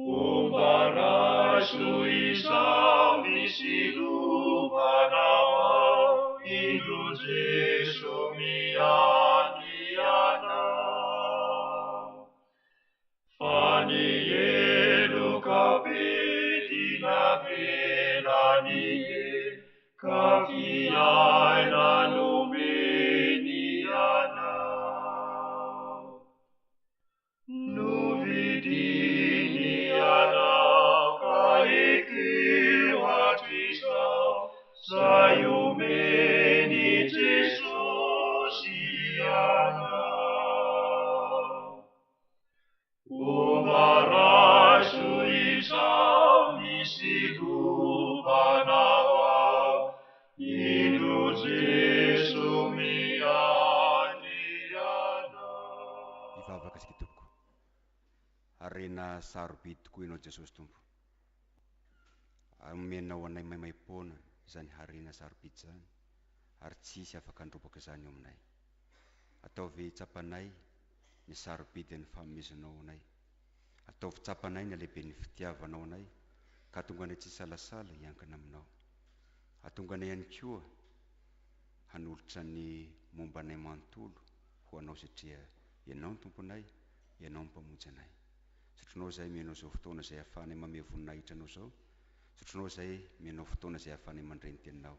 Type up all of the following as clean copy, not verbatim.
Ombaraso izao misy lovanao ao, indro Jesu miany anao. Fa ny eloka be dinavelany ka fiaina nomeny anao. Novidiny anao ka ekeo hatrizao, zay omeny Jesosy anao. Ombaraso izao misy lovanao ao, indro Jesu miany anao. Ivavaka sika tompoko, arena sarobidy tokoa ianao Jesosy tompo. Omenao anay maimaimpona izany harena sarobidy zany, ary tsisy afaka andropaka izany eo aminay. Ataovy tsapanay ny sarobidy ny fanomezanao anay. Ataovy tsapanay ny lehibe ny fitiavanao anay, ka tonga anay tsy salasala hiankina aminao. Atonga anay ihany koa hanolotra ny momba anay manontolo ho anao satria ianao ny tomponay, ianao ny mpamonjy anay. Sotronao zay mianao zao fotoana zay ahafahanay mame voninahitra anao zao. Sotronao zay mianao fotoana zay ahafahanay mandray ny teninao.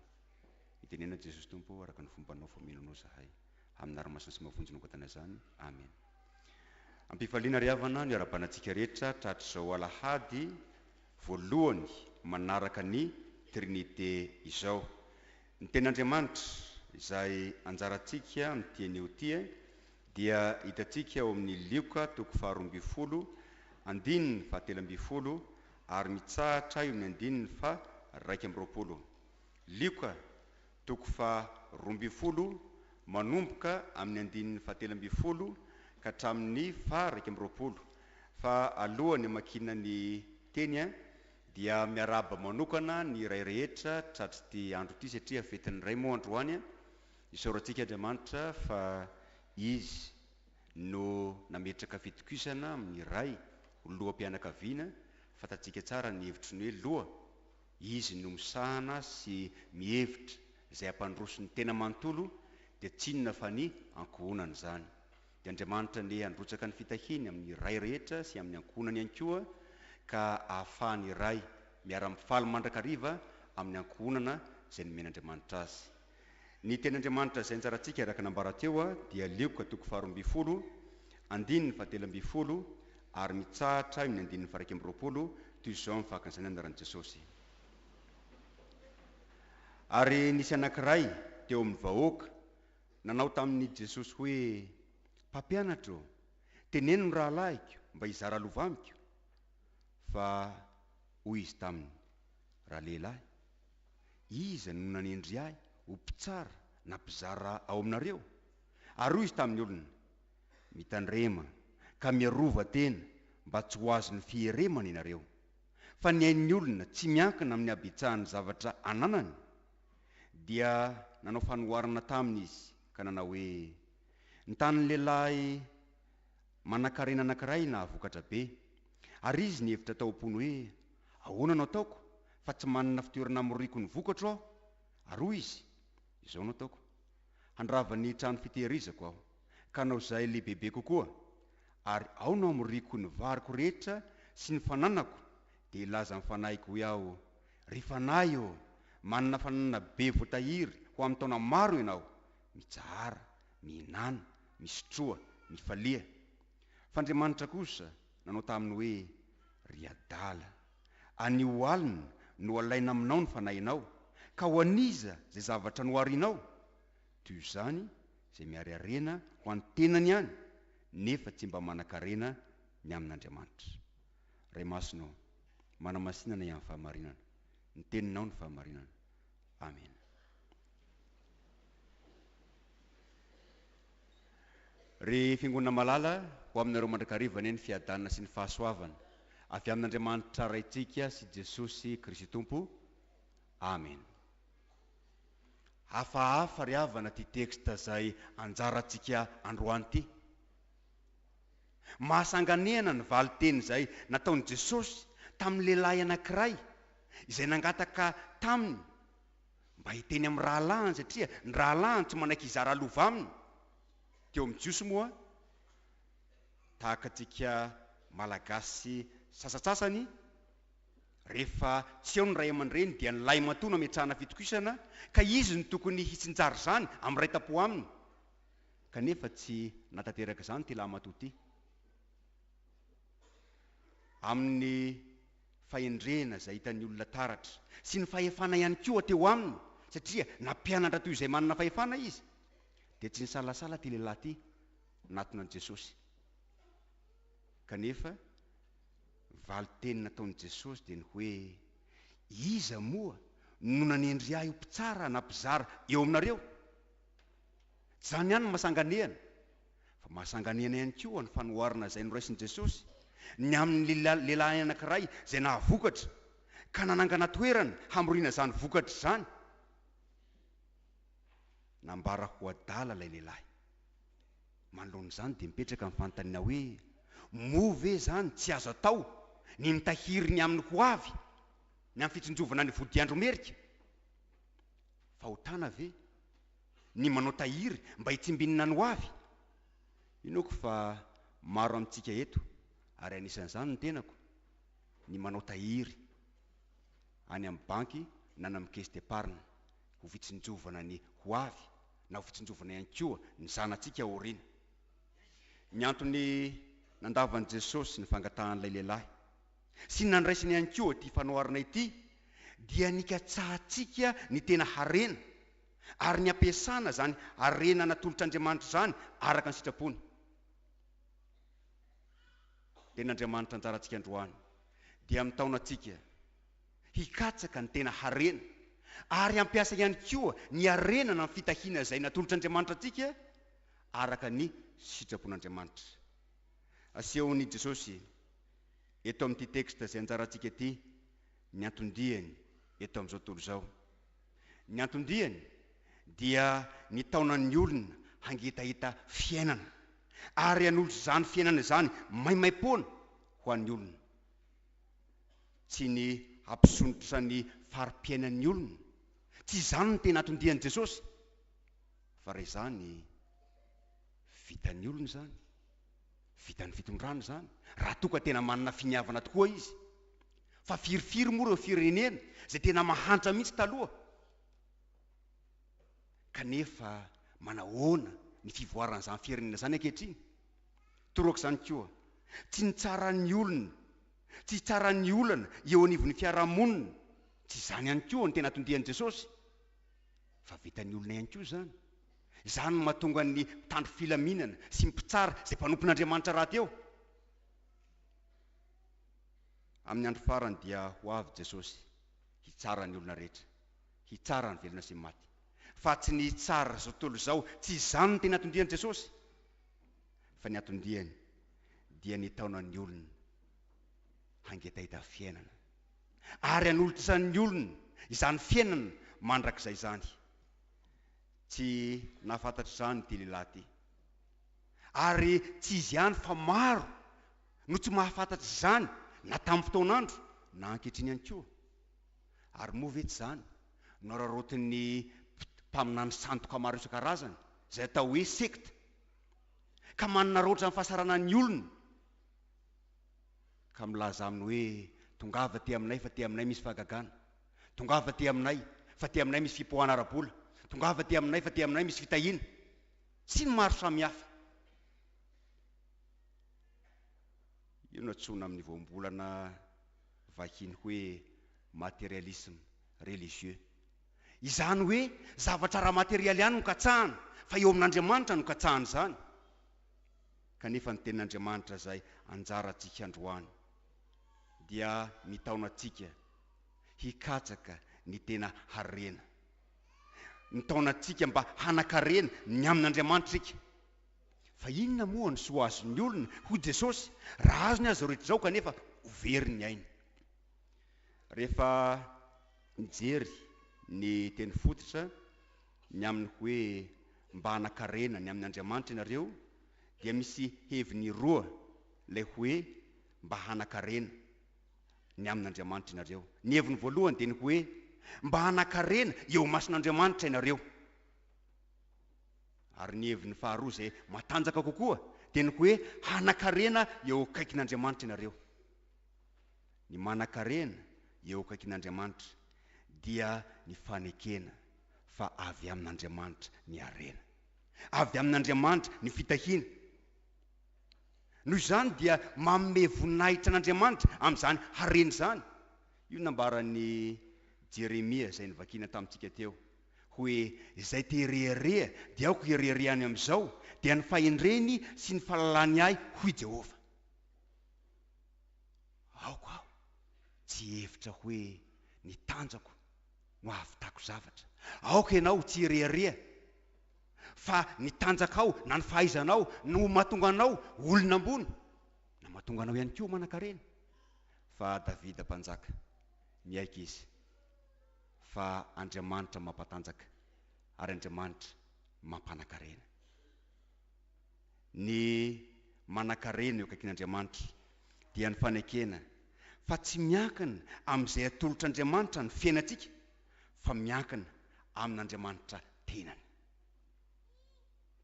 Itenena Jesosy tompo araka ny fombanao faminanao zahay. Amin'ny ara-masina sy mavonjy nokatana zany. Amen. Ampifaliana ry havana ny arabanantsika rehetra tratr'izao alahady voalohany manaraka ny trinité izao. Ny ten'Andriamanitra izay anjarantsika ny tian'io ty dia hitantsika ao amin'ny Lioka toko 12 andininy 17 ary mitsahatra eo amin'ny andininy 120. Lioka toko 12 manomboka amin'ny andininy 17 ka hatramin'ny 120. Fa alohany amakina ny teny dia miaraba manokana ny iray rehetra tratry ty andro ty satria fetin'ny ray moa androany. Isaorantsika Andriamanitra fa izy no nametraka fitokisana amin'ny ray lohampianakaviana, fatatsika tsara ny hevitry ny hoe loha. Izy no misahana sy mihevitra izay ampandrosony tena manontolo dia tsinona fa ny ankohonany zany. Dia Andriamanitra ne androtsaka ny fitahiny amin'ny ray rehetra sy amin'ny ankohonany ihany koa, ka ahafahany ray miara-mifaly mandrakariva amin'ny ankohonana izay nomen'Andriamanitra azy. Ny ten'Andriamanitra izay anjarantsika araka nambarateo dia Lioka toko 12 andininy 17 ary mitsahatra amin'ny andininy 120 toy izao mifakan'izany anaran'i Jesosy. Ary nisy anankiray teo amin'ny vahoaka nanao tamin'ny Jesosy hoe, mpampianatra, teneno ny rahalahiko mba hizara lova amiko. Fa hoy izy taminy, rahalehilahy, iza no nanendry ahy ho mpitsara na mpizara ao aminareo? Ary hoy izy tamin'ny olona, mitandrema ka miarova tena mba tsy ho azo ny fieremana ianareo. Fa ny ain'ny olona tsy miankina amin'ny abetsahany zavatra ananany. Dia nanao fanoharana taminy izy ka nanao hoe, ny tanin'ny lehilahy manan-karena anankiray na vokatra be, ary izy ny hevitra tao am-pony hoe, ahoana no ataoko fa tsy manana fitoerana moriko ny vokatro aho? Ary hoy izy, izao no ataoko, handrava ny trano fitehirizako aho, ka nao zay lehibebe kokoa, ary ao no amoriko ny variko rehetra sy ny fananako, dia ilaza amin'ny fanahiko hoe aho, ry fanahy io, manana fananana be voatahiry ho amin'ny taona maro ianao, mitsara, mihinana, misotroa, mifalia. F'Andriamanitra kosa nanao taminy hoe, ry adala, anio alina no alaina aminao ny fanahinao, ka ho aniza zay zavatra noharinao? Toy izany zay miariarena ho an'ny tenany ihany, nefa tsy mba manan-karena ny amin'Andriamanitra. Ray masonao, manamasinana ihany fahamarinana, ny teninao ny fahamarinana. Amen. Ry fiangonana malala ho aminareo mandrakariva ny fiadanana sy ny fahasoavana avy amin'Andriamanitra raitsika sy Jesosy Kristy Tompo. Amen. Hafahafa ry havana ty teksta zay anjarantsika androany ty. Mahasanganena ny valiteny izay nataon'i Jesosy tamin'ny lehilahy anankiray izay nangataka taminy mba hiteny amin'ny rahalahiny, satria ny rahalahiny tsy manaiky hizara lova aminy. Teo amin'ny Jiosy moa, tahaka antsika malagasy sasatsasany, rehefa tsy eo ny ray aman-dreny dia ny lahy matoa no ametrahana fitokisana, ka izy ny tokony hitsinjary zany amin'ny ray-tam-po aminy. Kanefa tsy natateraka izany ty lahy matoa ty. Amin'ny fahendrena izay hitan'ny olona taratra sy ny fahefana ihany koa teo aminy, satria nampianatra toy izay manana fahefana izy, dia tsy nisalasala ty lehilahy ty natona an'i Jesosy. Kanefa valiteny nataon'i Jesosy dia ny hoe, iza moa no nanendry ahy ho mpitsara na mpizara eo aminareo? Tsy zany ihany ny mahasanganehana, fa mahasanganehana ihany koa ny fanoharana izay noraisin'i Jesosy ny amin'ny lehilahy anankiray izay nahavokatra ka nanangana toerana hamorina izany vokatra izany. Nambara ho adala ilay lehilahy. Manoloan'izany dia mipetraka amin'ny fanontaniana hoe, moa ve zany tsy azo atao ny mitahiry ny amin'ny ho avy ny amin'ny fitsinjovana ny vodiandro merika? Fahotana ve ny manao tahiry mba hitsimbinina ny ho avy? Inoko fa maro amintsika eto, ary anisan'izany ny tenako, ny manao tahiry any amin'ny banky na amin'ny caisse d'épargne ho fitsinjovana ny ho avy na ho fitsinjovana ihany koa ny zanantsika aoriana. Ny antony nandavan'i Jesosy ny fangatahan'ilay lehilahy sy ny nandraisiny ihany koa ty fanoharana ity dia nikatsahantsika ny tena harena ary ny ampiasana zany harena natolotr'Andriamanitra zany araka ny sitrapony. Ten'Andriamanitra anjarantsika androany dia mitaonantsika hikatsaka ny tena harena ary ampiasa ihany koa ny harena na ny fitahiana izay natolotr'Andriamanitra antsika araka ny sitrapon'Andriamanitra. Asehon'i Jesosy eto amin'ity texte izay anjarantsika ity ny antondiany eto amin'izao tontolo izao. Ny antondiany dia ny taonan'ny olona hangitahita fiainana ary hanoltry izany fiainana izany maimaimpoana ho an'ny olona. Tsy ny hampisondratra ny fari-piainan'ny olona, tsy izany ny tena antondian'i Jesosy, fa raha izany vitan'ny olona zany, vitan'ny fitondrana zany, raha toa ka tena manana finiavana tokoa izy. Fa firifiry moa ireo firenena izay tena mahantra mihitsy taloha, kanefa manahoana ny fivoaran'izany firenena zany ankehitriny? Toroaka izany koa, tsy ny tsaran'ny olona, tsy tsaran'ny olana eo anivon'ny fiarahamonina, tsy izany ihany koa ny tena tondian'i Jesosy, fa vitan'ny olona ihany koa zany. Izany no mahatonga ny mpitandro filaminana sy mpitsara izay mpanompon'Andriamanitra raha teo. Amin'ny andro farany dia ho avy Jesosy hitsara ny olona rehetra, hitsara ny velona sy ny maty. Fa tsy ny hitsara izao tontolo izao, tsy izany ny tena atondian'i Jesosy, fa ny atondiany dia ny taonan'ny olona hangetahita fiainana ary hanolotran'ny olona izany fiainana mandrakizay zany. Tsy nahafantatra izany ty lehilahy ty, ary tsy izy ihany fa maro no tsy mahafantatra izany na tamin'ny fotoan'andro na ankehitriny ihany koa. Ary moa ve tsy izany no rarotin'ny mpaminany sandoka maro isan-karazany izay atao hoe sekta, ka manana roatra amin'ny fahasaranan'ny olona, ka milaza aminy hoe tongava ty aminay fa ty aminay misy fahagagana, tongava ty aminay fa ty aminay misy fipohana ara-bola, tongava ty aminay fa ty aminay misy fitahiana, sy ny maro samihafa. Io no antsoina amin'ny voambolana vahiny hoe matérialisme religieux. Izany hoe zavatra raha materialy ihany no katsahana, fa eo amin'Andriamanitra no katsahana izany. Kanefa ny tenin'Andriamanitra izay anjarantsika androany dia mitaonantsika hikatsaka ny tena harena, mitaonantsika mba hanan-karena ny amin'Andriamanitra tsika. Fa inona moa ny soa azon'ny olona ho Jesosy raha azony azy rehetra izao kanefa ho very ny aina? Rehefa mijery ny teny fototra ny amin'ny hoe mba hanan-karena ny amin'ny Andriamanitra ianareo, dia misy heviny roa le hoe mba hanakarena ny amin'Andriamanitra ianareo. Ny heviny voalohany dia ny hoe mba hanakarena eo mason'Andriamanitra ianareo. Ary ny heviny faharoa izay matanjaka kokoa dia ny hoe hanakarena eo akaikin'Andriamanitra ianareo. Ny manakarena eo akaikin'Andriamanitra dia ny fanekena fa avy amin'Andriamanitra ny harena, avy amin'Andriamanitra ny fitahiana. Noho izany dia manome voninahitra an'Andriamanitra amin'izany harena izany. Io nambaran'ny Jeremia izay nivakiana tamintsika teo hoe izay tererea dia aoko hirereany amin'izao dia ny fahendreny sy ny fahalalany ahy hoy Jehova. Aoko aho tsy hevitra hoe ny tanjako no ahavitako zavatra. Aoko ianao tsy hirerea, fa ny tanjakao na ny fahaizanao no mahatonga anao olona ambony, na mahatonga anao ihany koa manakarena. Fa Davida mpanjaka miaika izy fa Andriamanitra mampatanjaka ary Andriamanitra mampanakarena. Ny manakarena eo akaikin'Andriamanitra dia ny fanekena fa tsy miankina amin'izay atolotr'Andriamanitra ny fiainantsika, fa miankina amin'Andriamanitra tenany.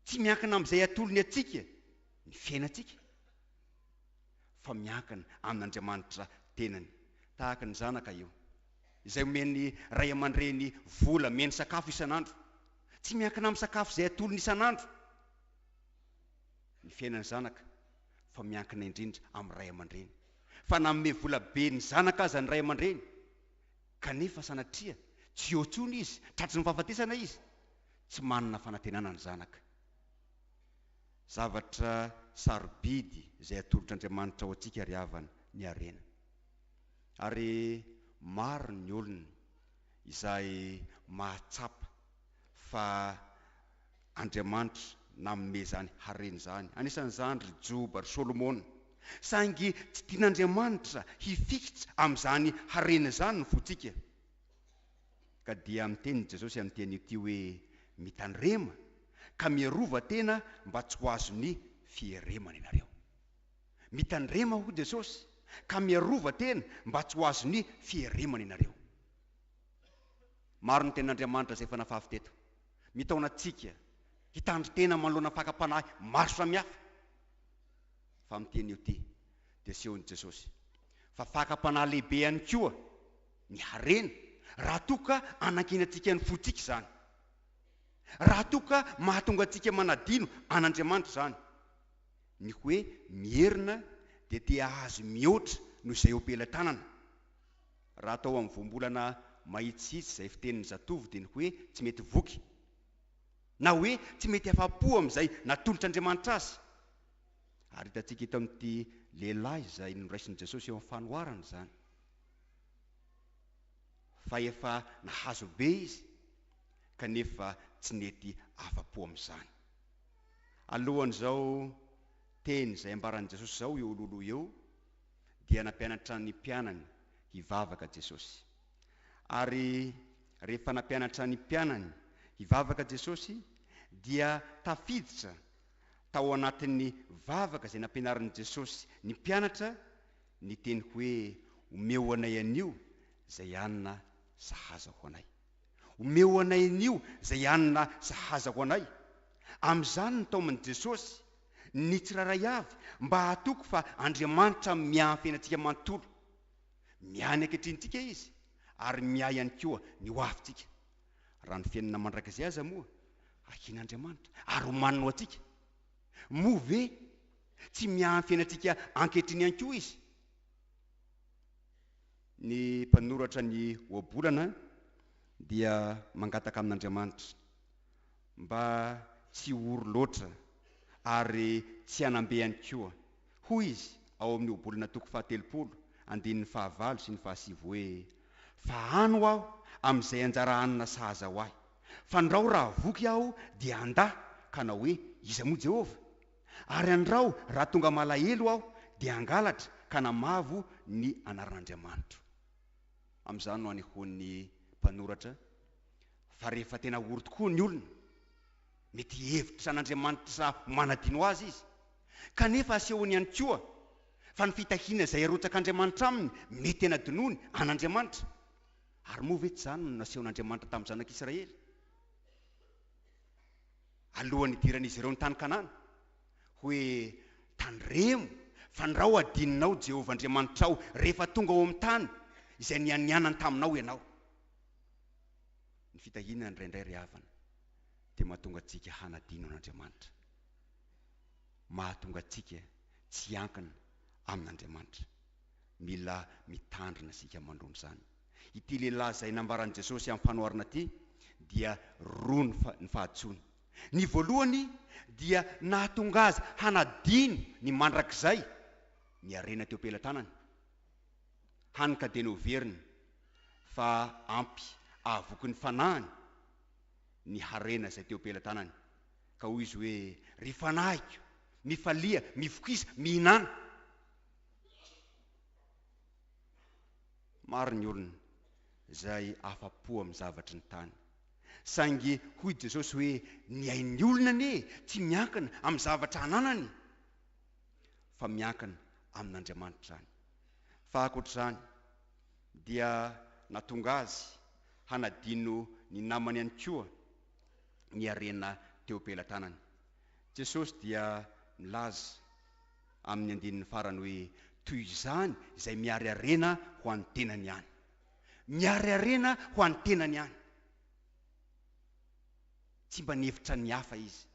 Tsy miankina amin'izay atolony atsika ny fiainantsika, fa miankina amin'Andriamanitra tenany. Tahaka ny zanaka io izay omeny ray aman-dreny vola meny sakafo isan'andro, tsy miankina amin'ny sakafo izay atolony isan'andro ny fiainan'ny zanaka, fa miankina indrindra amin'ny ray aman-dreny. Fa nanome vola be ny zanaka aza ny ray aman-dreny, kanefa sanatria tsy eo intsony izy, tratry ny fahafatesana izy, tsy manana fanantenana ny zanaka. Zavatra sarobidy izay atolotr'Andriamanitra ao antsika ry havana ny harena. Ary maro ny olona izay mahatsapa fa Andriamanitra nanome zany harena zany. Anisan'izany ry Joba, ry Solomona, saingy tsy tian'Andriamanitra hifikitra amin'izany harena zany ny fontsika. Ka dia miteny Jesosy amin'ny teny ity hoe mitandrema ka miarova tena mba tsy ho azony fieremana ianareo. Mitandrema hoy Jesosy ka miarova tena mba tsy ho azony fieremana ianareo. Maro ny ten'Andriamanitra izay efa nafafy teto, mitaona antsika hitandry tena manoloana fakapanahy maro samihafa. Fa miteny io ty dia sehon'i Jesosy fa fakapanahy lehibe ihany koa ny harena raha toka anankina antsika ny fontsika izany, raha toka mahatonga antsika manadino an'Andriamanitra izany. Ny hoe mierina dia te ahazo mihoatra noho izay ompelan-tanana. Raha atao amin'ny voambolana mahitsitsy izay fitenin'ny zatovo dia ny hoe tsy mety voky, na hoe tsy mety afa-po amin'izay natolotr'Andriamanitra azy. Ary hitantsika eto amin'ity lehilahy izay noraisin'i Jesosy eo amin'ny fanoharana izany, fa efa nahazo be izy kanefa tsy nety afa-po amin'izany. Alohan'izao teny izay ambaran'i Jesosy izao eo loloha eo dia nampianatra ny mpianany hivavaka Jesosy. Ary rehefa nampianatra ny mpianany hivavaka Jesosy dia tafiditra tao anatin'ny vavaka izay nampianarin'i Jesosy ny mpianatra ny teny hoe omeo anay anio izay anina sahaza ho anay. Omeo anay anio izay anina sahaza ho anay. Amin'izany ny taomin'i Jesosy ny tsiraray avy mba hatoko fa Andriamanitra miahy fiainantsika manontolo. Miahy ny anketrintsika izy ary miahy ihany koa ny ho avintsika. Raha ny fiainana mandrakizay aza moa ahian'Andriamanitra ary homanino antsika. Moa ve tsy miahy fiainantsika ankehitriny ihany koa izy? Ny mpanoratra ny ohabolana dia mangataka amin'Andriamanitra mba tsy oro loatra ary tsy hanambe ihany koa. Hoy izy ao amin'ny ohabolana toko 7, andinin'ny 9 sy ny 10 hoe fa hano aho amin'izay anjara hanina sahaza ho ahy, fa ndrao raha voky aho dia andà ka na hoe iza moa Jehova, ary andrao raha tonga malahelo aho dia angalatra ka namavo ny anaran'Andriamanitra. Amin'izany no anehoan'ny mpanoratra fa rehefa tena ory tokoa ny olona mety hevitra an'Andriamanitra manadino azy izy, kanefa asehony ihany koa fa ny fitahiana izay arotsak'Andriamanitra aminy mety tena dinoany an'Andriamanitra. Ary moa ve tsy zany no nasehon'Andriamanitra tamin'ny zanak'Israely alohan'ny idiran'izy ireo ny tany Kanana, hoe tandremo fa ny raha ho adininao Jehovah Andriamanitra ao rehefa tonga ao amin'ny tany izay nianianany taminao ianao. Ny fitahiana indraindray ry havana dia mahatonga antsika hanadino an'Andriamanitra, mahatonga antsika tsy hankina amin'Andriamanitra. Mila mitandrina sika mandrony zany. Ity lehilahy izay nambaran'i Jesosy amin'ny fanoharana ity dia roa ny fahatsoany. Ny voalohany dia nahatonga azy hanadino ny mandrakizay ny harena teo am-pelantanany, hanika dia noveriny fa ampy ahavoky ny fanahiny ny harena izay teo am-pelantanany, ka hoy izy hoe ry fanahiko, mifalia, mifokisa, mihinana. Maro ny olona izay afa-po amin'ny zavatry ny tany, saingy hoy Jesosy hoe ny ain'ny olona anie tsy miankina amin'ny zavatra ananany fa miankina amin'Andriamanitra zany. Fa ankoatr'izany dia nahatonga azy hanadino ny namany ihany koa ny harena teo am-pelantanany. Jesosy dia milaza amin'ny andininy farany hoe toy izany izay miary harena ho an'ny tenany ihany, miary harena ho an'ny tenany ihany. Tsy mba nihevitra ny hafa izy.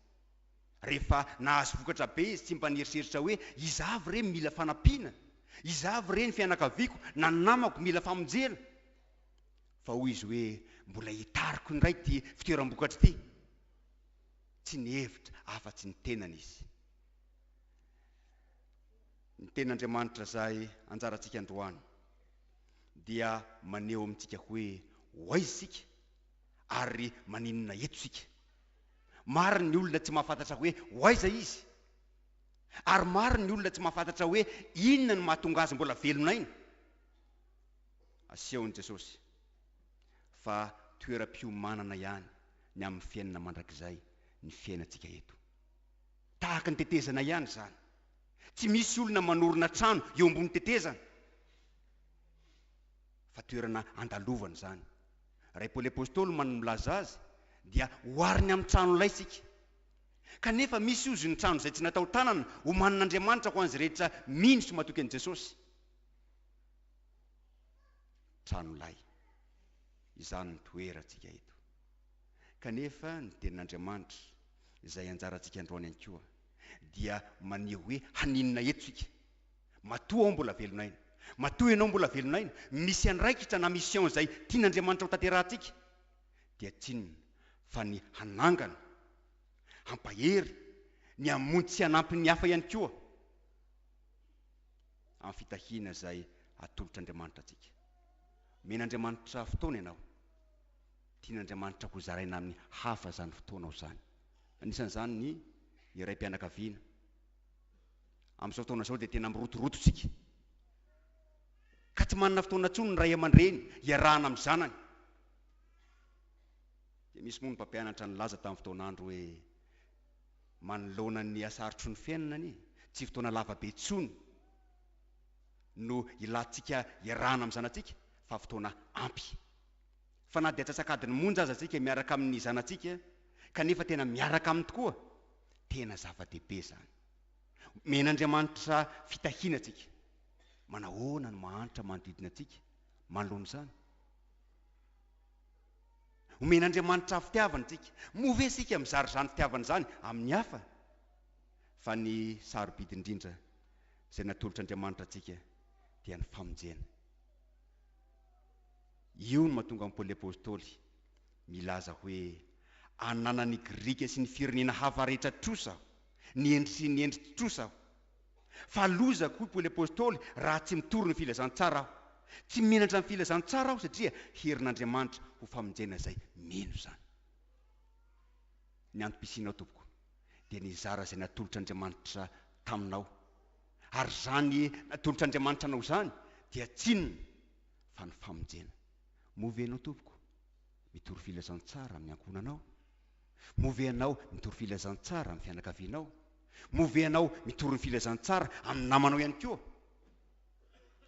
Rehefa nahazo vokatra be izy tsy mba nieritreritra hoe izavy re mila fanampiana, izavy re ny fianakaviako na ny namako mila famonjena, fa hoy izy hoe mbola hitariko indray ty fitoeram-bokatra ity. Tsy nihevitra afa-tsy ny tenany izy. Ny ten'Andriamanitra izay anjarantsika androany dia maneho amintsika hoe hoaiza isika ary maninona eto isika. Maro ny olona tsy mahafantatra hoe hoaiza izy, ary maro ny olona tsy mahafantatra hoe inona ny mahatonga azy mbola velonaina. Asehon'i Jesosy fa toeram-piomanana ihany ny amin'ny fiainana mandrakizay ny fiainantsika eto. Tahaka ny tetezana ihany zany. Tsy misy olona manorina trano eo ambony tetezana, fa toerana andalovana zany. Ray Paoly apôstôly milaza azy dia hoariny amin'ny trano ilay sika. Kanefa misy ozy ny trano izay tsy natao tanana homanin'Andriamanitra ho an'izy rehetra mino sy matoky an'i Jesosy. Trano lay, izany ny toerantsika eto. Kanefa ny tenin'Andriamanitra izay anjarantsika androany ihany koa dia maneho hoe haninona eto sika. Matoa ao mbola velonaina, matoa ianao mbola velonaina. Misy andraikitra na mission izay tian'Andriamanitra ho tanterahantsika dia tsinona fa ny hanangana, hampahery, ny hamonjy sy hanampy ny hafa ihany koa amin'ny fitahiana izay atolotr'Andriamanitra antsika. Men'Andriamanitra fotoana ianao, tian'Andriamanitra ho zaraina amin'ny hafa zany fotoanao zany. Anisan'izany ny iray-pianakaviana. Amin'izao fotoana izao dia tena mirotorototsika, ka tsy manana fotoana intsony ny ray aman-dreny iarahana amin'ny zanany. Dia misy moa ny mpampianatra nilaza tamin'ny fotoan'andro hoe manoloana ny asarotry ny fiainana ni tsy fotoana lava be intsony no ilantsika iarahana amin'ny zanatsika, fa fotoana ampy. Fa na dia atsasakadiny monja aza atsika miaraka amin'ny zanatsika, kanefa tena miaraka aminy tokoa, tena zava-dehibe zany. Men'Andriamanitra fitahiana atsika, manahoana ny mahantra manodidina atsika manoloana izany. Omen'Andriamanitra fitiavana atsika, move isika mizary zany fitiavana zany amin'ny hafa. Fa ny sarobidy indrindra izay natolotr'Andriamanitra atsika dia ny famonjena. Io no mahatonga an'i Paoly apôstôly milaza hoe anana ny Grika sy ny firenena hafa rehetra trosa aho, ny endry sy ny endry trosa aho. Fa lozako hoy Paoly apôstôly raha tsy mitoro ny filazantsara aho, tsy menatra ny filazantsara aho satria herin'Andriamanitra ho famonjena izay mino zany. Ny antom-pisianao tompoko dia ny zara izay natolotr'Andriamanitra taminao, ary zany natolotr'Andriamanitra anao zany dia tsinona fa ny famonjena. Movenao tompoko mitoro filazantsara amin'ny ankonanao, movenao mitoro filazantsara amin'ny fianakavianao, movenao mitoro ny filazantsara amin'ny namanao ihany koa,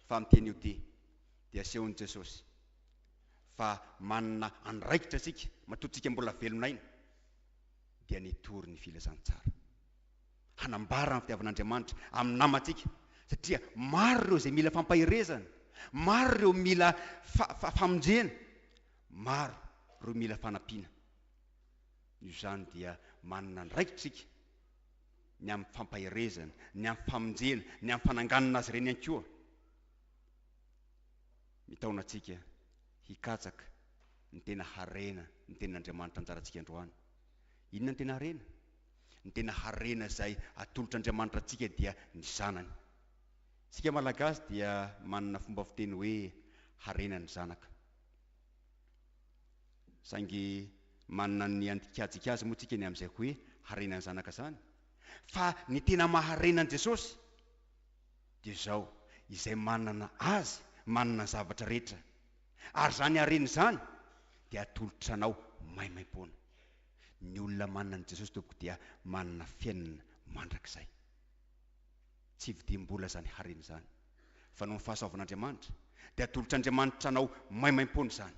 fa miteny io ty dia asehon'i Jesosy fa manana andraikitra asika matotsika mbola velonaina dia nitory ny filazantsara hanambara ny fitiavan'Andriamanitra amin'ny namantsika satria maro ireo izay mila fampahirezana, maro ireo mila famonjena, maro ireo mila fanampiana. Io zany dia manana andraikitsika ny amin'ny fampahirezana, ny amin'ny famonjena, ny amin'ny fananganana azy ireny ihany koa. Mitaona antsika hikatsaka ny tena harena, ny tenan'Andriamanitra anjarantsika androany. Inona ny tena harena? Ny tena harena izay atolotr'Andriamanitra antsika dia ny zanany. Sika malagasy dia manana fomba fiteny hoe harena ny zanaka. Saingy manana ny andikajika azy moa tsika ny amin'izay hoe harena ny zanaka zany. Fa ny tena maharena an' Jesosy dia zao, izay manana azy, manana zavatra rehetra. Ary zany harena zany dia atolotra anao maimaim-poana. Ny olona manana an' Jesosy tompoko dia manana fiainana mandrakizay. Tsy vidim-bola zany harena zany, fa noho ny fahasoavan'Andriamanitra dia atolotr'Andriamanitra anao maimaim-poana zany.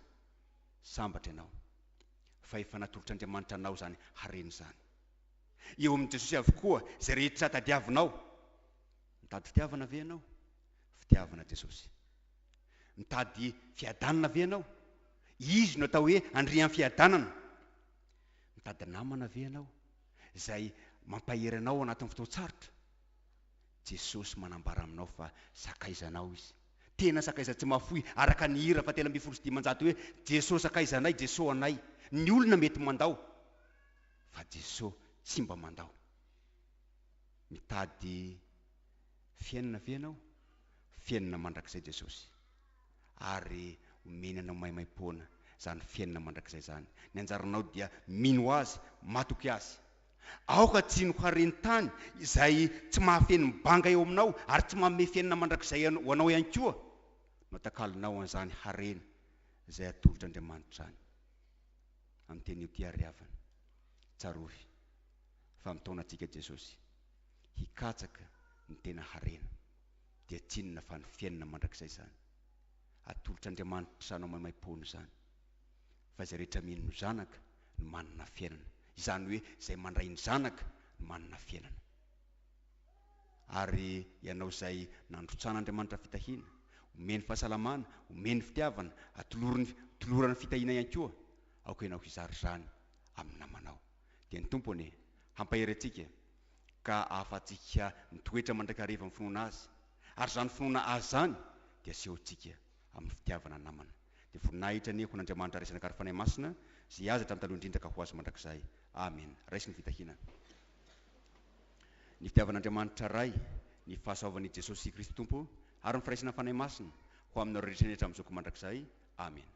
Sambatra ianao fa efa natolotr'Andriamanitra anao zany harena zany. Eo amin'i Jesosy avokoa izay rehetra tadiavinao. Mitady fitiavana ve ianao? Fitiavana Jesosy. Mitady fiadanana ve ianao? Izy no atao hoe andrian'ny fiadanana. Mitady namana ve ianao izay mampahery anao anatin'ny fotoan-tsarotra? Jesosy manambara aminao fa sakaizanao izy. Tena sakaiza tsy mafoy araka ny hira fa 7:10 hoe Jesosy sakaizanay, Jesosy anay. Ny olona mety mandao fa Jesosy tsy mba mandao. Mitady fiainana ve ianao? Fiainana mandrakizay Jesosy. Ary omenanao maimaim-poana zany fiainana mandrakizay zany. Ny anjaranao dia mino azy, matoky azy. Aoka tsy no hareny tany izay tsy mahafeno mibanga eo aminao ary tsy manome fiainana mandrakizay ho anao ihany koa. No takalinao an'izany harena izay atolotr'Andriamanitra zany. Amin'ny teny io ty ariavana, tsarovy fa mitaona antsika Jesosy hikatsaka ny tena harena dia tsinona fa ny fiainana mandrakizay zany. Atolotr'Andriamanitra anao maimaim-poana zany. Fa izay rehetra mino ny zanaka no manana fiainana. Izany hoe izay mandray ny zanaka no manana fiainana. Ary ianao izay nandrotsahan'Andriamanitra fitahiana, omeny fahasalamana, omeny fitiavana, atolorany fitahiana ihany koa, aoka ianao hizary zany amin'ny namanao. Dia ny tompony hampahery antsika ka ahafahantsika mitoetra mandrakariva amin'ny finoana azy. Ary zany finoana azy zany dia asehontsika amin'ny fitiavana namana. Dia voninahitra ny ekon'Andriamanitra raisina kary fanahy masina zay azy hatramin'ny taloha indrindra ka ho azy mandrakizay. Amen. Raisy ny fitahiana. Ny fitiavan'Andriamanitra ray, ny fahasoavan'i Jesosy Kristy Tompo ary ny firaisana fanahy masina ho aminao rehetra rehetra amin'ny zoko mandrakizay. Amen.